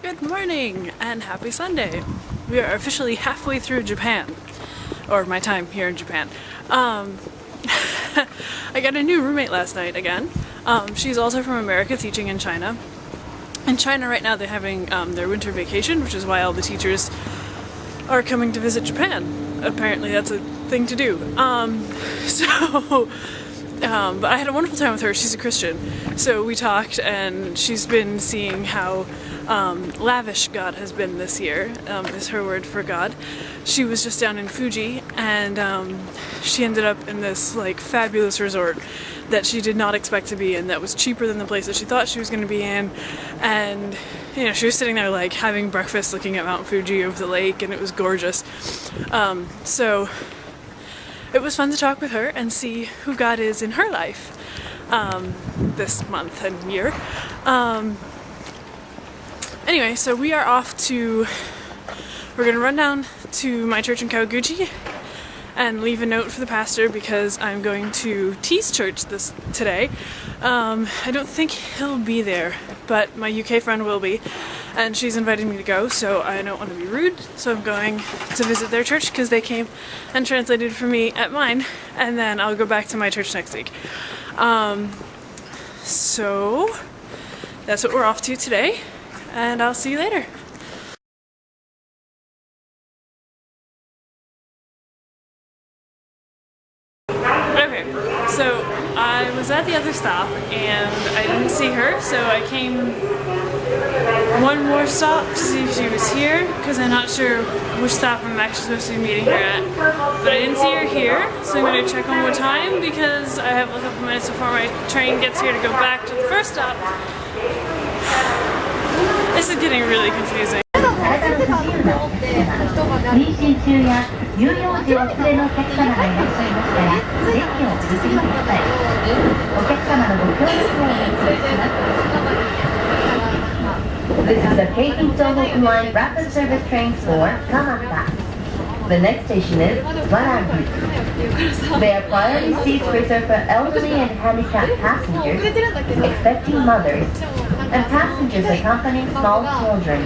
Good morning and happy Sunday. We are officially halfway through Japan, or my time here in Japan. I got a new roommate last night again. She's also from America, teaching in China. In China right now they're having their winter vacation, which is why all the teachers are coming to visit Japan. Apparently that's a thing to do. But I had a wonderful time with her. She's a Christian. So we talked and she's been seeing how lavish God has been this year, is her word for God. She was just down in Fuji and she ended up in this like fabulous resort that she did not expect to be in, that was cheaper than the place that she thought she was going to be in. And you know, she was sitting there like having breakfast looking at Mount Fuji over the lake, and it was gorgeous. So it was fun to talk with her and see who God is in her life this month and year. Anyway, so we are off to, we're going to run down to my church in Kawaguchi and leave a note for the pastor because I'm going to T's church today. I don't think he'll be there, but my UK friend will be, and she's invited me to go, so I don't want to be rude, so I'm going to visit their church because they came and translated for me at mine, and then I'll go back to my church next week. So that's what we're off to today, and I'll see you later. Okay, so I was at the other stop and I didn't see her, so I came one more stop to see if she was here, because I'm not sure which stop I'm actually supposed to be meeting her at. But I didn't see her here, so I'm going to check one more time because I have a couple minutes before my train gets here to go back to the first stop. This is getting really confusing. 妊娠中や乳幼児をお連れのお客様がいらっしゃいましたら、ぜひお続けください。お客様のご協力をお願いします。This is the Keikyu Tohoku Line Rapid Service Train for Kamata. The next station is Waragu. There are priority seats reserved for elderly and handicapped passengers, expecting mothers, and passengers accompanying small children.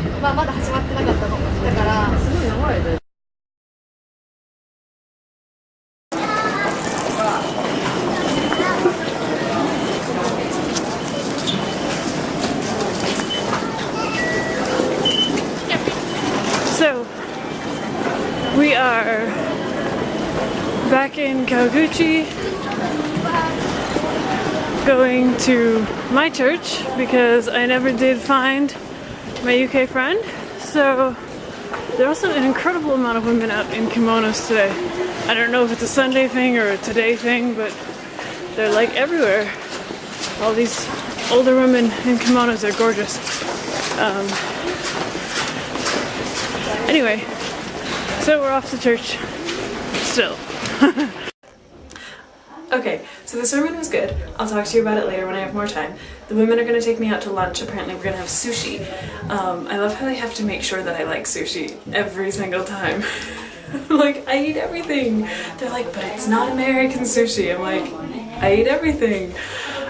So we are back in Kawaguchi, going to my church because I never did find my UK friend. So there's also an incredible amount of women out in kimonos today. I don't know if it's a Sunday thing or a today thing, but they're like everywhere. All these older women in kimonos are gorgeous. Anyway, so we're off to church still. Okay, so the sermon was good. I'll talk to you about it later when I have more time. The women are going to take me out to lunch. Apparently we're going to have sushi. I love how they have to make sure that I like sushi every single time. Like, I eat everything. They're like, but it's not American sushi. I'm like, I eat everything.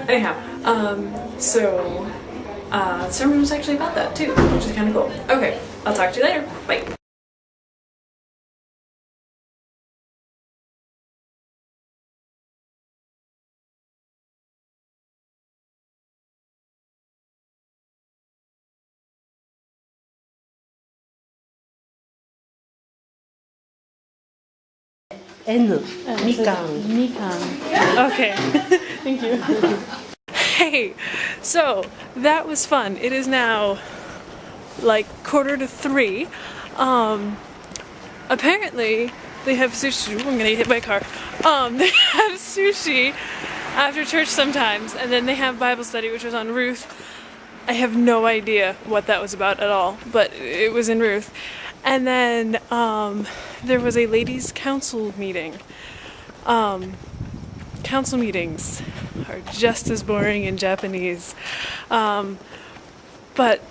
Anyhow, the sermon was actually about that too, which is kind of cool. Okay, I'll talk to you later. Bye. N. Mikan. Mikan. Okay. Thank you. Hey, so that was fun. It is now like 2:45. Apparently they have sushi. I'm gonna get hit by a car. They have sushi after church sometimes, and then they have Bible study, which was on Ruth. I have no idea what that was about at all, but it was in Ruth. And then there was a ladies' council meeting. Council meetings are just as boring in Japanese. But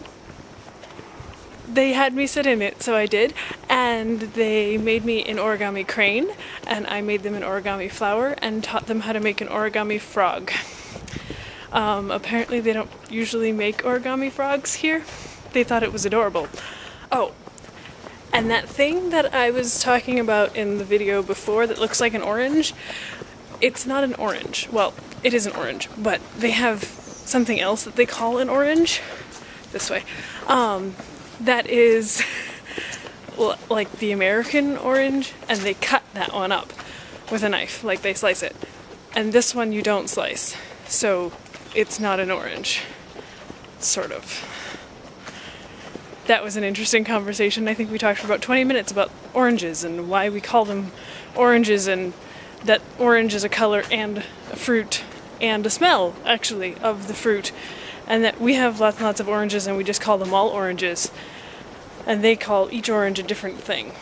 they had me sit in it, so I did. And they made me an origami crane, and I made them an origami flower and taught them how to make an origami frog. Apparently they don't usually make origami frogs here. they thought it was adorable. Oh, and that thing that I was talking about in the video before that looks like an orange, it's not an orange. Well, it is an orange, but they have something else that they call an orange. This way. That is like the American orange, and they cut that one up with a knife, like they slice it. And this one you don't slice, so it's not an orange. Sort of. That was an interesting conversation. I think we talked for about 20 minutes about oranges and why we call them oranges, and that orange is a color and a fruit and a smell, actually, of the fruit. And that we have lots and lots of oranges and we just call them all oranges. And they call each orange a different thing.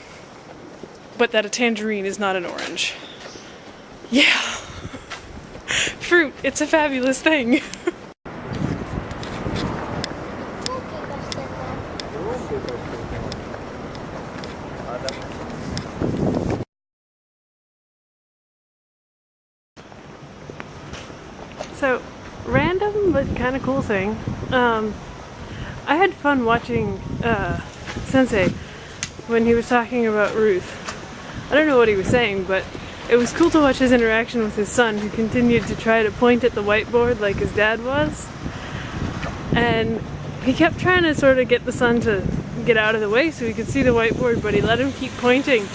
But that a tangerine is not an orange. Yeah. Fruit, it's a fabulous thing. So, random but kind of cool thing. I had fun watching Sensei when he was talking about Ruth. I don't know what he was saying, but it was cool to watch his interaction with his son, who continued to try to point at the whiteboard like his dad was. And he kept trying to sort of get the son to get out of the way so he could see the whiteboard, but he let him keep pointing.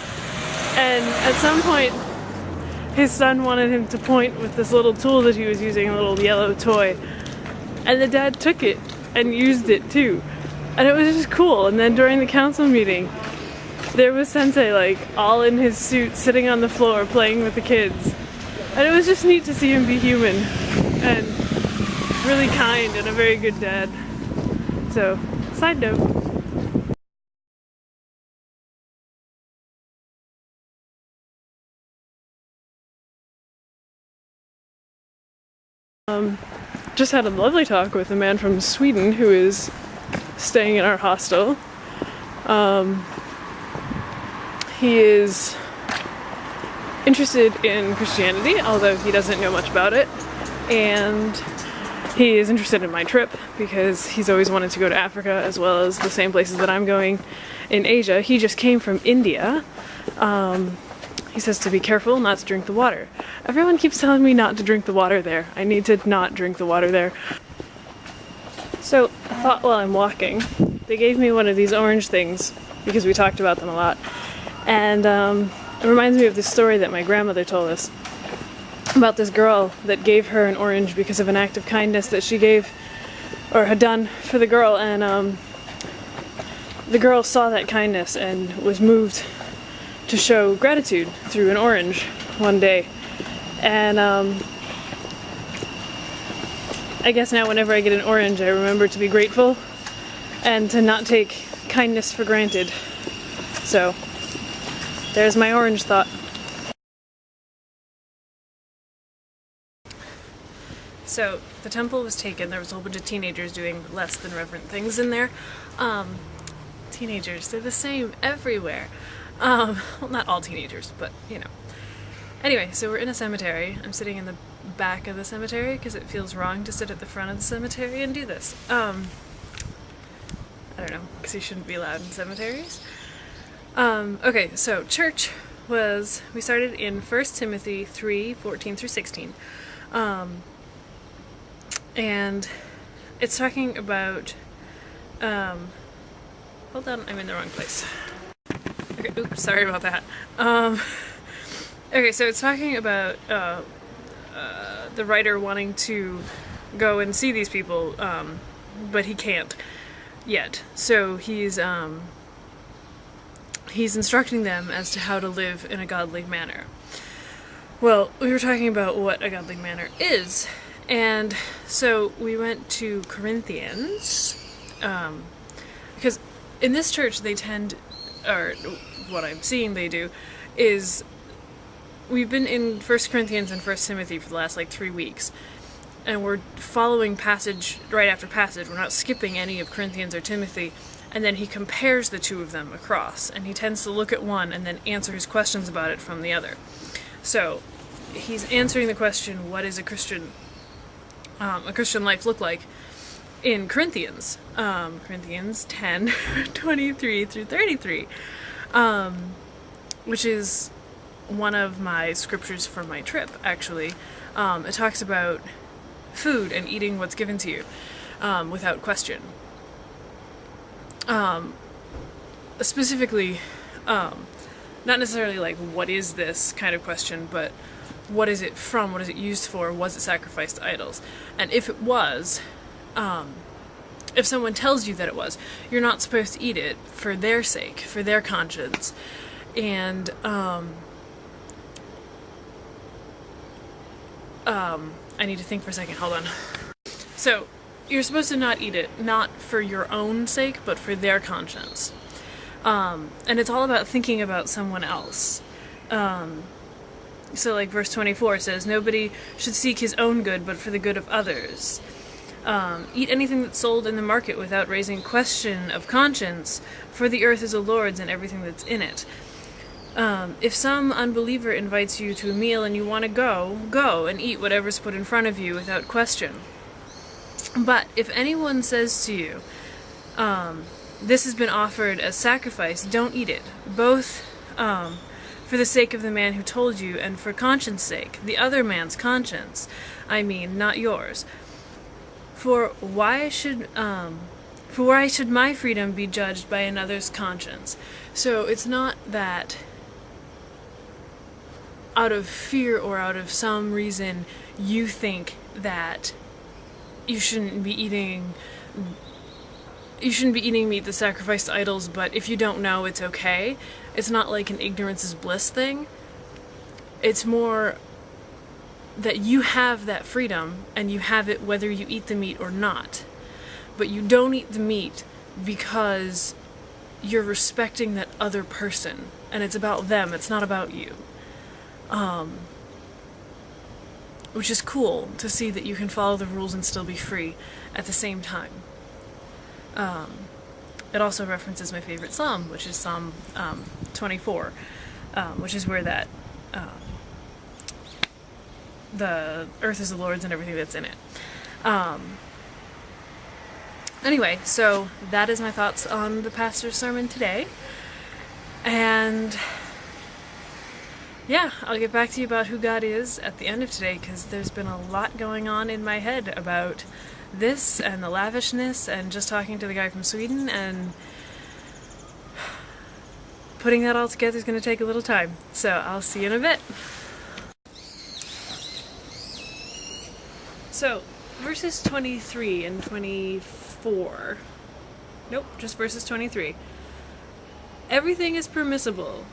And at some point, his son wanted him to point with this little tool that he was using, a little yellow toy. And the dad took it and used it too. And it was just cool. And then during the council meeting, there was Sensei, like, all in his suit, sitting on the floor playing with the kids. And it was just neat to see him be human and really kind and a very good dad. So, side note. Just had a lovely talk with a man from Sweden who is staying in our hostel. He is interested in Christianity, although he doesn't know much about it. And he is interested in my trip because he's always wanted to go to Africa, as well as the same places that I'm going in Asia. He just came from India. He says to be careful not to drink the water. Everyone keeps telling me not to drink the water there. I need to not drink the water there. So I thought while I'm walking, they gave me one of these orange things because we talked about them a lot. And it reminds me of this story that my grandmother told us about this girl that gave her an orange because of an act of kindness that she gave or had done for the girl. And the girl saw that kindness and was moved to show gratitude through an orange one day. And I guess now whenever I get an orange, I remember to be grateful and to not take kindness for granted. So there's my orange thought. So the temple was taken. There was a whole bunch of teenagers doing less than reverent things in there. Teenagers, they're the same everywhere. Well, not all teenagers, but you know. Anyway, so we're in a cemetery. I'm sitting in the back of the cemetery because it feels wrong to sit at the front of the cemetery and do this. I don't know, because you shouldn't be allowed in cemeteries. Okay, so church was, we started in 1 Timothy 3:14 through 16. And it's talking about, hold on, I'm in the wrong place. Okay, oops, sorry about that. Okay, so it's talking about the writer wanting to go and see these people, but he can't yet. So he's instructing them as to how to live in a godly manner. Well, we were talking about what a godly manner is, and so we went to Corinthians, because in this church they tend, or what I'm seeing they do, is we've been in 1 Corinthians and 1 Timothy for the last like 3 weeks, and we're following passage right after passage. We're not skipping any of Corinthians or Timothy, and then he compares the two of them across, and he tends to look at one and then answer his questions about it from the other. So he's answering the question, what is a Christian life look like? in Corinthians, Corinthians 10, 23 through 33, which is one of my scriptures for my trip, actually. It talks about food and eating what's given to you without question. Specifically, not necessarily like, what is this kind of question, but what is it from, what is it used for, was it sacrificed to idols? And if it was, if someone tells you that it was, you're not supposed to eat it for their sake, for their conscience. And I need to think for a second, hold on. So, you're supposed to not eat it, not for your own sake, but for their conscience. And it's all about thinking about someone else. So like verse 24 says, nobody should seek his own good, but for the good of others. Eat anything that's sold in the market without raising question of conscience, for the earth is the Lord's and everything that's in it. If some unbeliever invites you to a meal and you want to go and eat whatever's put in front of you without question. But if anyone says to you, this has been offered as sacrifice, don't eat it, both for the sake of the man who told you and for conscience sake, the other man's conscience, I mean, not yours. For why should my freedom be judged by another's conscience? So it's not that out of fear or out of some reason you think that you shouldn't be eating meat that's sacrificed to idols, but if you don't know, it's okay. It's not like an ignorance is bliss thing. It's more that you have that freedom, and you have it whether you eat the meat or not. But you don't eat the meat because you're respecting that other person, and it's about them, it's not about you. Which is cool to see that you can follow the rules and still be free at the same time. It also references my favorite psalm, which is Psalm 24, which is where that the earth is the Lord's and everything that's in it. Anyway, so that is my thoughts on the pastor's sermon today. And yeah, I'll get back to you about who God is at the end of today, because there's been a lot going on in my head about this and the lavishness and just talking to the guy from Sweden, and putting that all together is going to take a little time. So I'll see you in a bit. So verses 23 and 24. Nope, just verses 23. Everything is permissible,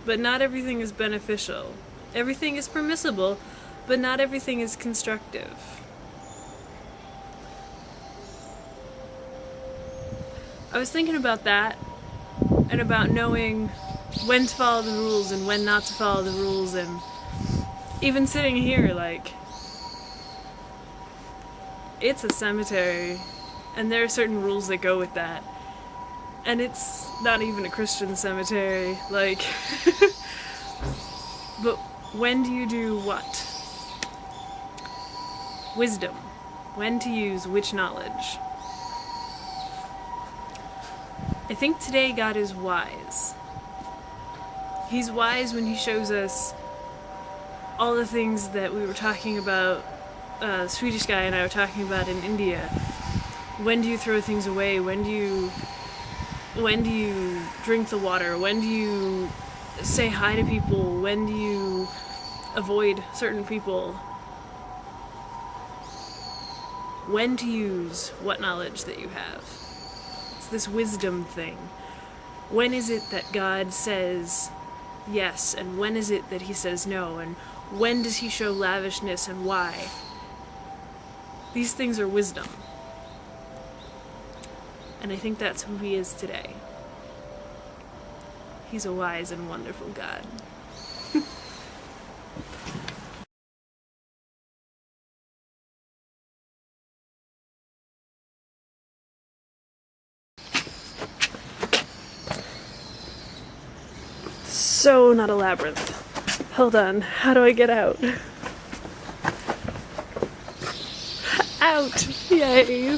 but not everything is beneficial. Everything is permissible, but not everything is constructive. I was thinking about that, and about knowing when to follow the rules and when not to follow the rules, and even sitting here, like, it's a cemetery, and there are certain rules that go with that. And it's not even a Christian cemetery, like, but when do you do what? Wisdom. When to use which knowledge. I think today God is wise. He's wise when he shows us all the things that we were talking about, the Swedish guy and I were talking about in India. When do you throw things away? When do you drink the water? When do you say hi to people? When do you avoid certain people? When to use what knowledge that you have. It's this wisdom thing. When is it that God says yes, and when is it that he says no, and when does he show lavishness and why? These things are wisdom. And I think that's who he is today. He's a wise and wonderful God. So not a labyrinth. Hold on, how do I get out? Ow! out. Yay.